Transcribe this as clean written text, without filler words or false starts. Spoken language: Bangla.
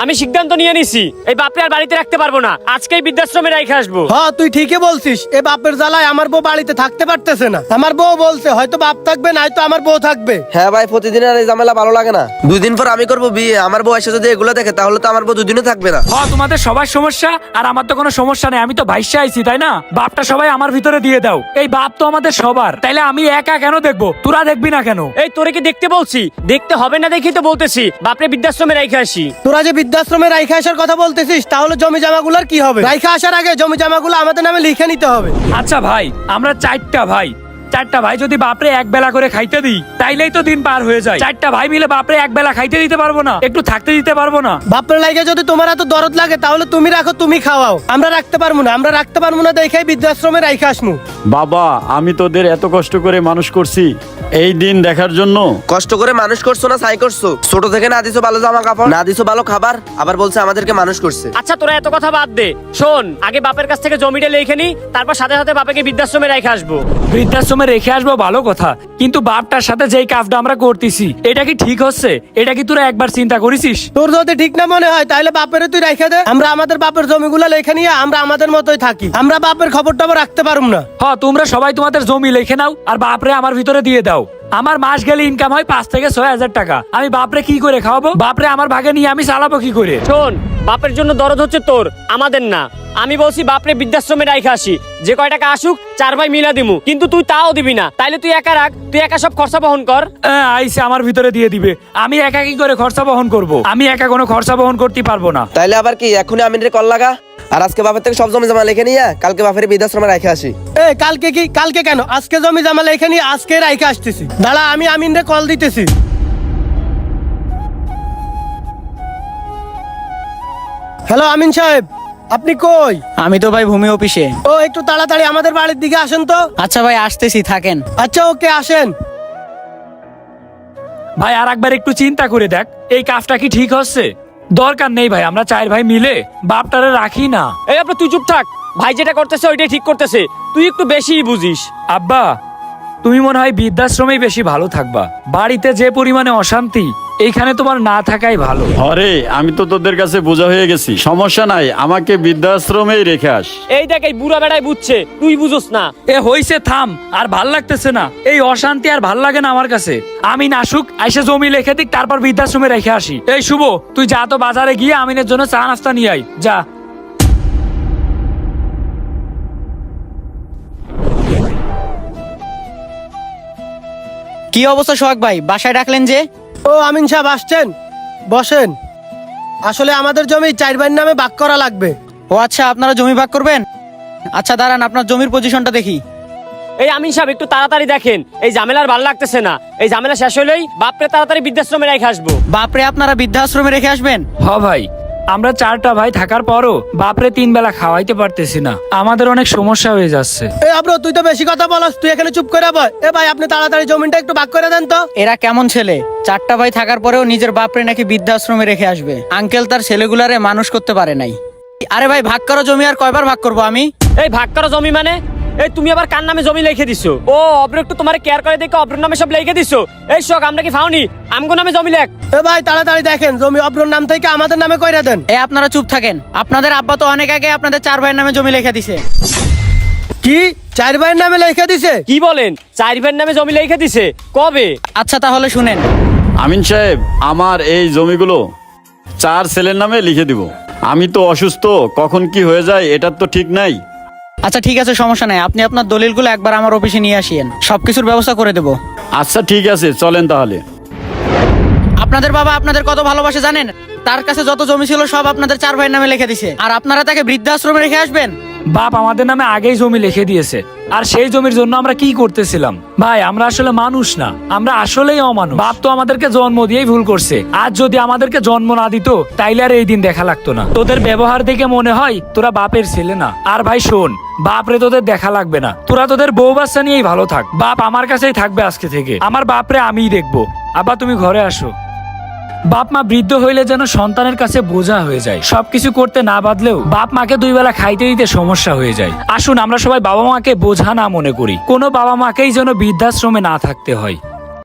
আমি সিদ্ধান্ত নিয়ে নিছি এই বাপরে আর বাড়িতে রাখতে পারবো না, আজকেই বৃদ্ধাশ্রমে রেখে আসবো। হ্যাঁ তুই ঠিকই বলছিস, এ বাপের জ্বালায় আমার বউ বাড়িতে থাকতে পারতেছে না। আমার বউ বলছে হয়তো বাপ থাকবে নয়তো আমার বউ থাকবে। হ্যাঁ ভাই, প্রতিদিনের এই ঝামেলা ভালো লাগে না। 2 দিন পর আমি করবো বিয়ে, আমার বউ এসে যদি এগুলো দেখে তাহলে তো আমার বউ 2 দিনও থাকবে না। তোমাদের সবার সমস্যা আর আমার তো কোনো সমস্যা নেই, আমি তো ভাইসা আইছি তাই না? বাপটা সবাই আমার ভিতরে দিয়ে দাও, এই বাপ তো আমাদের সবার, তাইলে আমি একা কেন দেখবো? তোরা দেখবি না কেন? এই তোরে কি দেখতে বলছি? দেখতে হবে না দেখি তো বলতেছি বাপরে বৃদ্ধাশ্রমে রেখে আসি। তোরা যে বৃদ্ধাশ্রমে রাইখা আসার কথা বলতেছিস, তাহলে জমি জামাগুলোর কি হবে? রাইখা আসার আগে জমি জামাগুলো আমাদের নামে লিখে নিতে হবে। আচ্ছা ভাই, আমরা 4টা ভাই যদি বাপরে এক বেলা করে খাইতে দিই তাইলেই তো দিন পার হয়ে যায়। 4টা ভাই মিলে বাপরে এক বেলা খাইতে দিতে পারবো না? একটু থাকতে দিতে পারবো না? বাপের লাগে যদি তোমার এত দরদ লাগে তাহলে তুমি রাখো, তুমি খাওয়াও। আমরা রাখতে পারবো না দেখে বৃদ্ধাশ্রমে রাইখা আসমু। বাবা, আমি তোদের এত কষ্ট করে মানুষ করছি এই দিন দেখার জন্য। কষ্ট করে মানুষ করছো না ছাই করছো? ছোট থেকে না দিছো ভালো জামা কাপড়, না দিছো ভালো খাবার, আবার বলছে আমাদেরকে মানুষ করছে। আচ্ছা তোরা এত কথা বাদ দে, শোন আগে বাপের কাছ থেকে জমিটা লিখে নি, তারপর সাথে সাথে বাপেকে বৃদ্ধাশ্রমে রেখে আসবো। বৃদ্ধাশ্রমে রেখে আসবো ভালো কথা, কিন্তু বাপটার সাথে যেই কাজটা আমরা করতেছি এটা কি ঠিক হচ্ছে? এটা কি তোরা একবার চিন্তা করেছিস? তোর যদি ঠিক না মনে হয় তাহলে বাপের তুই রাইখা দে, আমরা আমাদের বাপের জমিগুলো লেখে নিয়ে আমরা আমাদের মতোই থাকি। আমরা বাপের খবর টবর রাখতে পারুম না। তোমরা সবাই তোমাদের জমি লিখে নাও আর বাপরে আমার ভিতরে দিয়ে দাও। আমার মাস গেলে ইনকাম হয় 5 থেকে 6 হাজার টাকা, আমি বাপরে কি করে খাওয়াবো? বাপরে আমার ভাগে নিয়ে আমি চালাবো কি করে? শোন, বাপের জন্য দরদ হচ্ছে তোর, আমাদের না। আমি বলছি বাপরে বৃদ্ধাশ্রমে রাইখা আসি, যে কয় টাকা আসুক 4 ভাই মিলা দিমু, কিন্তু তুই তাও দিবি না। তাইলে তুই একা রাখ, তুই একা সব খরচা বহন কর। আইসে আমার ভিতরে দিয়ে দিবে, আমি একা কি করে খরচা বহন করব? আমি একা কোনো খরচা বহন করতে পারবো না। তাইলে আবার কি এখনই আমিনের কল লাগা, আর আজকে বাপের থেকে সব জমি জমা লিখে নিয়ে কালকে বাপের বৃদ্ধাশ্রমে রেখে আসি। কালকে কি? কালকে কেন? আজকে জমি জামা লেখে নিয়ে আজকে রাইখা আসতেছি। দাঁড়া, আমি আমিনরে কল দিতেছি। হ্যালো আমিন সাহেব, আপনি কই? আমি তো ভাই ভূমি অফিসে। ও একটু তাড়াতাড়ি আমাদের বাড়ির দিকে আসেন তো। আচ্ছা ভাই, আসতেছি, থাকেন। আচ্ছা ওকে, আসেন। ভাই আর একবার একটু চিন্তা করে দেখ, এই কাজটা কি ঠিক হচ্ছে? দরকার নেই ভাই, আমরা 4 ভাই মিলে বাপটারে রাখি না। এই আপনি তুই চুপ থাক, ভাই যেটা করতেছে ওইটাই ঠিক করতেছে, তুই একটু বেশিই বুঝিস। আব্বা, তুমি মনে হয় বৃদ্ধাশ্রমেই বেশি ভালো থাকবা। বাড়িতে যে পরিমাণে অশান্তি, এইখানে তোমার না থাকাই ভালো। আরে আমি তো তোদের কাছে বোঝা হয়ে গেছি, সমস্যা নাই, আমাকে বৃদ্ধাশ্রমেই রেখে আস। এই দেখ, এই বুড়া বেড়াই বুঝছে, তুই বুঝোস না। হইছে, থাম, আর ভাল লাগতেছে না এই অশান্তি, আর ভাল লাগে না আমার কাছে। আমি নাসুক আইসে জমি লিখে দিক, তারপর বৃদ্ধাশ্রমে রেখে আসি। এই শুভ, তুই যা তো বাজারে গিয়ে আমিনের জন্য চা নাস্তা নিয়ে আই, যা। কি অবস্থা সোহাগ ভাই, বাসায় ডাকলেন যে? ও আমিন সাহেব আসছেন, বসেন। আসলে আমাদের জমি 4 ভাইয়ের নামে ভাগ করা লাগবে। ও আচ্ছা, আপনারা জমি ভাগ করবেন? আচ্ছা দাঁড়ান, আপনার জমির পজিশনটা দেখি। এই আমিন সাহেব একটু তাড়াতাড়ি দেখেন, এই ঝামেলার ভাল লাগতেছে না। এই ঝামেলা শেষ হলেই বাপরে তাড়াতাড়ি বৃদ্ধাশ্রমে রেখে আসবো। বাপরে আপনারা বৃদ্ধাশ্রমে রেখে আসবেন? ভাই, আমরা 4টা ভাই থাকার পরও বাপরে 3 বেলা খাওয়াইতে পারতেছি না, আমাদের অনেক সমস্যা হয়ে যাচ্ছে। আব্রো তুই তো বেশি কথা বলস, তুই এখানে চুপ করে বল। ভাই আপনি তাড়াতাড়ি জমিটা একটু ভাগ করে দেন তো। এরা কেমন ছেলে, 4টা ভাই থাকার পরেও নিজের বাপরে নাকি বৃদ্ধাশ্রমে রেখে আসবে। আঙ্কেল তার ছেলেগুলারে মানুষ করতে পারে নাই। আরে ভাই, ভাগ করো জমি, আর কয়বার ভাগ করবো আমি? এই ভাগ করা জমি মানে? এই তুমি আবার কার নামে জমি লিখে দিছো? ও অব্র একটু তোমার কেয়ার করে দেখো, অব্র নামে সব লিখে দিছো। এই শোক, আমরা কি ফাউনি? আমগো নামে জমি লেখ। ভাই তাড়াতাড়ি দেখেন, জমি অব্রর নাম থেকে আমাদের নামে কইরা দেন। আপনারা চুপ থাকেন, আপনাদের আব্বা তো অনেক আগে আপনাদের 4 ভাইয়ের নামে জমি লিখে দিছে। কি 4 ভাইয়ের নামে লিখে দিছে? কি বলেন? 4 ভাইয়ের নামে জমি লিখে দিছে? কবে? আচ্ছা তাহলে শুনেন। আমিন সাহেব, আমার এই জমিগুলো 4 ছেলের নামে লিখে দিব। আমি তো অসুস্থ, কখন কি হয়ে যায় এটার তো ঠিক নাই। আচ্ছা ঠিক আছে, সমস্যা নাই, আপনি আপনার দলিলগুলো একবার আমার অফিসে নিয়ে আসিয়েন, সবকিছুর ব্যবস্থা করে দেব। আচ্ছা ঠিক আছে, চলেন তাহলে। আপনাদের বাবা আপনাদের কত ভালোবাসে জানেন? তার কাছে যত জমি ছিল সব আপনাদের 4 ভাইয়ের নামে লিখে দিছে, আর আপনারা তাকে বৃদ্ধাশ্রমে রেখে আসবেন? বাপ আমাদের নামে আগেই জমি লিখে দিয়েছে, আর সেই জমির জন্য আমরা কি করতেছিলাম? ভাই আমরা আসলে মানুষ না, আমরা আসলেই অমানুষ। বাপ তো আমাদেরকে জন্ম দিয়েই ভুল করছে, আজ যদি আমাদেরকে জন্ম না দিত তাইলে আর এই দিন দেখা লাগতো না। তোদের ব্যবহার দেখে মনে হয় তোরা বাপের ছেলে না। আর ভাই শোন, বাপরে তোদের দেখা লাগবে না, তোরা তোদের বউ বাচ্চা নিয়েই ভালো থাক। বাপ আমার কাছেই থাকবে আজকে থেকে, আমার বাপরে আমিই দেখবো। আব্বা তুমি ঘরে আসো। বাপ মা বৃদ্ধ হইলে যেন সন্তানের কাছে বোঝা হয়ে যায়, সবকিছু করতে না বাদলেও বাপ মাকে 2 বেলা খাইতে দিতে সমস্যা হয়ে যায়। আসুন আমরা সবাই বাবা মাকে বোঝা না মনে করি, কোনো বাবা মাকেই যেন বৃদ্ধাশ্রমে না থাকতে হয়।